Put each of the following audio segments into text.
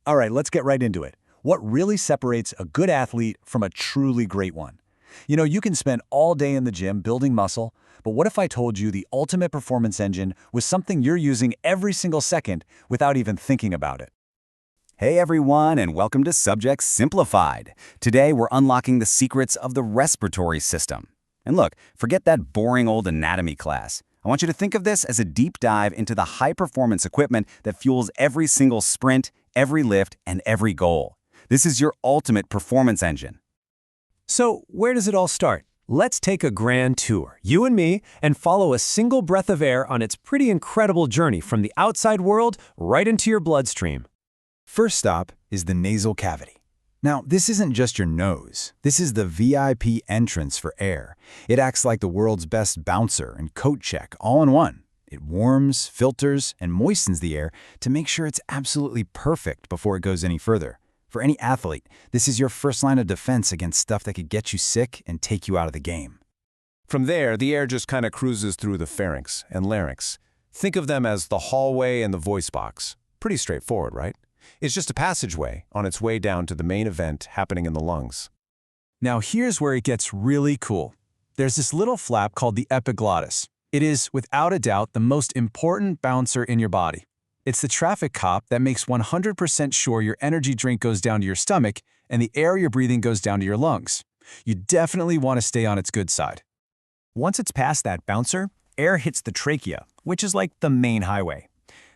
All right, let's get right into it. What really separates a good athlete from a truly great one? You can spend all day in the gym building muscle, but what if I told you the ultimate performance engine was something you're using every single second without even thinking about it? Hey everyone, and welcome to Subject Simplified. Today we're unlocking the secrets of the respiratory system. And look, forget that boring old anatomy class. I want you to think of this as a deep dive into the high-performance equipment that fuels every single sprint, every lift, and every goal. This is your ultimate performance engine. So, where does it all start? Let's take a grand tour, you and me, and follow a single breath of air on its pretty incredible journey from the outside world right into your bloodstream. First stop is the nasal cavity. Now, this isn't just your nose. This is the VIP entrance for air. It acts like the world's best bouncer and coat check all in one. It warms, filters, and moistens the air to make sure it's absolutely perfect before it goes any further. For any athlete, this is your first line of defense against stuff that could get you sick and take you out of the game. From there, the air just kind of cruises through the pharynx and larynx. Think of them as the hallway and the voice box. Pretty straightforward, right? It's just a passageway on its way down to the main event happening in the lungs. Now here's where it gets really cool. There's this little flap called the epiglottis. It is, without a doubt, the most important bouncer in your body. It's the traffic cop that makes 100% sure your energy drink goes down to your stomach and the air you're breathing goes down to your lungs. You definitely want to stay on its good side. Once it's past that bouncer, air hits the trachea, which is like the main highway.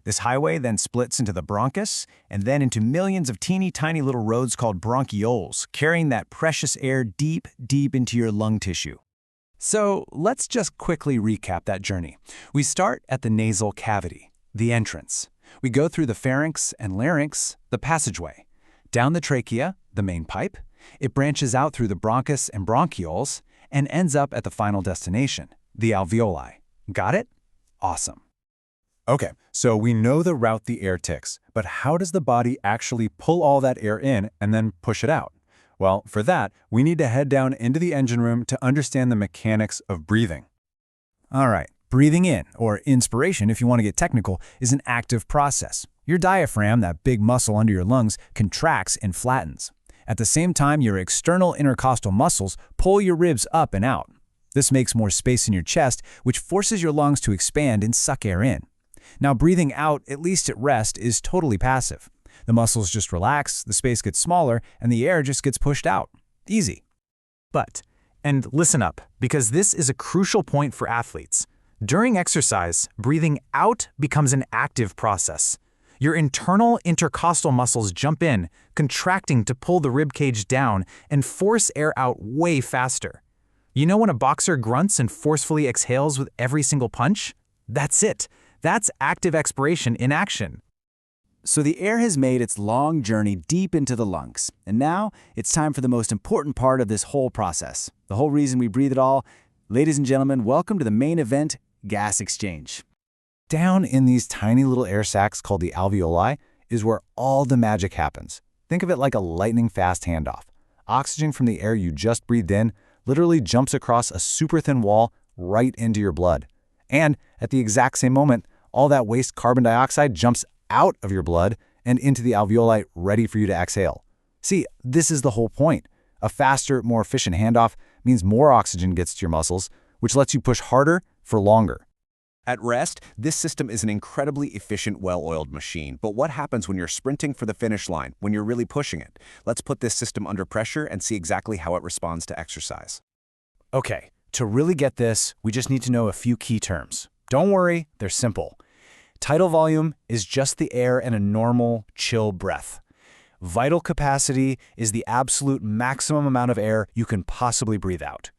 This highway then splits into the bronchus and then into millions of teeny tiny little roads called bronchioles, carrying that precious air deep, deep into your lung tissue. So let's just quickly recap that journey. We start at the nasal cavity, the entrance. We go through the pharynx and larynx, the passageway. Down the trachea, the main pipe. It branches out through the bronchus and bronchioles and ends up at the final destination, the alveoli. Got it? Awesome. Okay, so we know the route the air takes, but how does the body actually pull all that air in and then push it out? Well, for that, we need to head down into the engine room to understand the mechanics of breathing. All right, breathing in, or inspiration if you want to get technical, is an active process. Your diaphragm, that big muscle under your lungs, contracts and flattens. At the same time, your external intercostal muscles pull your ribs up and out. This makes more space in your chest, which forces your lungs to expand and suck air in. Now, breathing out, at least at rest, is totally passive. The muscles just relax, the space gets smaller, and the air just gets pushed out. Easy. And listen up, because this is a crucial point for athletes. During exercise, breathing out becomes an active process. Your internal intercostal muscles jump in, contracting to pull the ribcage down and force air out way faster. You know when a boxer grunts and forcefully exhales with every single punch? That's it. That's active expiration in action. So the air has made its long journey deep into the lungs, and now it's time for the most important part of this whole process. The whole reason we breathe at all. Ladies and gentlemen, welcome to the main event, gas exchange. Down in these tiny little air sacs called the alveoli is where all the magic happens. Think of it like a lightning-fast handoff. Oxygen from the air you just breathed in literally jumps across a super thin wall right into your blood. And at the exact same moment, all that waste carbon dioxide jumps out of your blood and into the alveoli ready for you to exhale. See, this is the whole point. A faster, more efficient handoff means more oxygen gets to your muscles, which lets you push harder for longer. At rest, this system is an incredibly efficient, well-oiled machine. But what happens when you're sprinting for the finish line, when you're really pushing it? Let's put this system under pressure and see exactly how it responds to exercise. Okay, to really get this, we just need to know a few key terms. Don't worry, they're simple. Tidal volume is just the air in a normal, chill breath. Vital capacity is the absolute maximum amount of air you can possibly breathe out.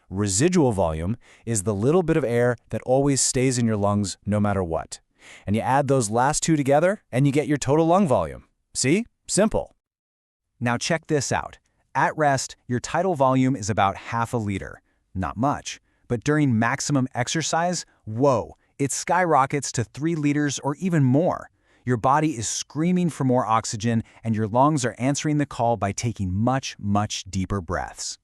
Residual volume is the little bit of air that always stays in your lungs no matter what. And you add those last two together and you get your total lung volume. See? Simple. Now check this out. At rest, your tidal volume is about half a liter. Not much. But during maximum exercise, whoa, it skyrockets to 3 liters or even more. Your body is screaming for more oxygen and your lungs are answering the call by taking much, much deeper breaths.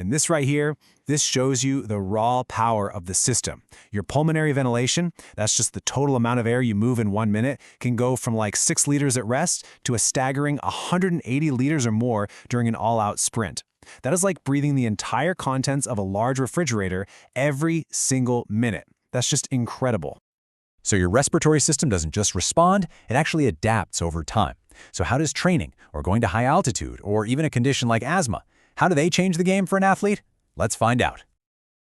And this right here, this shows you the raw power of the system. Your pulmonary ventilation, that's just the total amount of air you move in 1 minute, can go from like 6 liters at rest to a staggering 180 liters or more during an all-out sprint. That is like breathing the entire contents of a large refrigerator every single minute. That's just incredible. So your respiratory system doesn't just respond, it actually adapts over time. So how does training, or going to high altitude, or even a condition like asthma, how do they change the game for an athlete? Let's find out.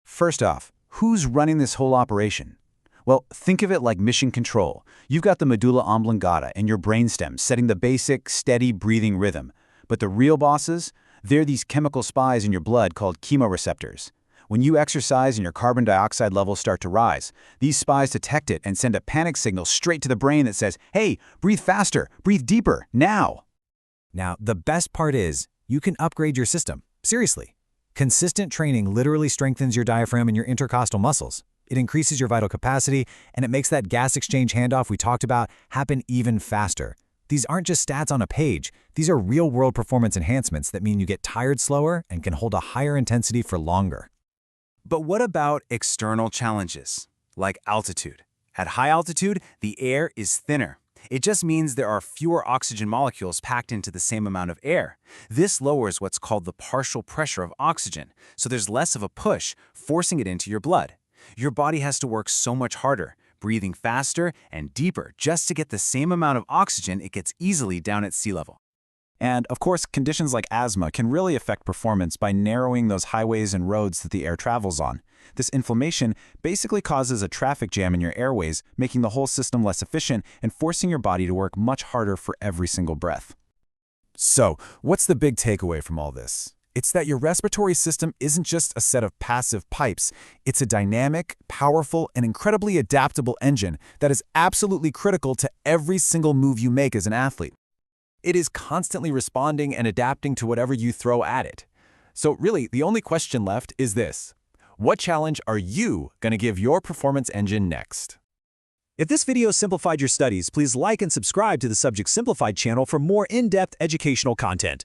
First off, who's running this whole operation? Well, think of it like mission control. You've got the medulla oblongata and your brainstem setting the basic, steady breathing rhythm. But the real bosses? They're these chemical spies in your blood called chemoreceptors. When you exercise and your carbon dioxide levels start to rise, these spies detect it and send a panic signal straight to the brain that says, hey, breathe faster, breathe deeper, now. Now, the best part is, you can upgrade your system. Seriously. Consistent training literally strengthens your diaphragm and your intercostal muscles. It increases your vital capacity, and it makes that gas exchange handoff we talked about happen even faster. These aren't just stats on a page. These are real-world performance enhancements that mean you get tired slower and can hold a higher intensity for longer. But what about external challenges, like altitude? At high altitude, the air is thinner. It just means there are fewer oxygen molecules packed into the same amount of air. This lowers what's called the partial pressure of oxygen, so there's less of a push, forcing it into your blood. Your body has to work so much harder, breathing faster and deeper just to get the same amount of oxygen it gets easily down at sea level. And of course, conditions like asthma can really affect performance by narrowing those highways and roads that the air travels on. This inflammation basically causes a traffic jam in your airways, making the whole system less efficient and forcing your body to work much harder for every single breath. So, what's the big takeaway from all this? It's that your respiratory system isn't just a set of passive pipes. It's a dynamic, powerful, and incredibly adaptable engine that is absolutely critical to every single move you make as an athlete. It is constantly responding and adapting to whatever you throw at it. So really, the only question left is this: what challenge are you going to give your performance engine next? If this video simplified your studies, please like and subscribe to the Subject Simplified channel for more in-depth educational content.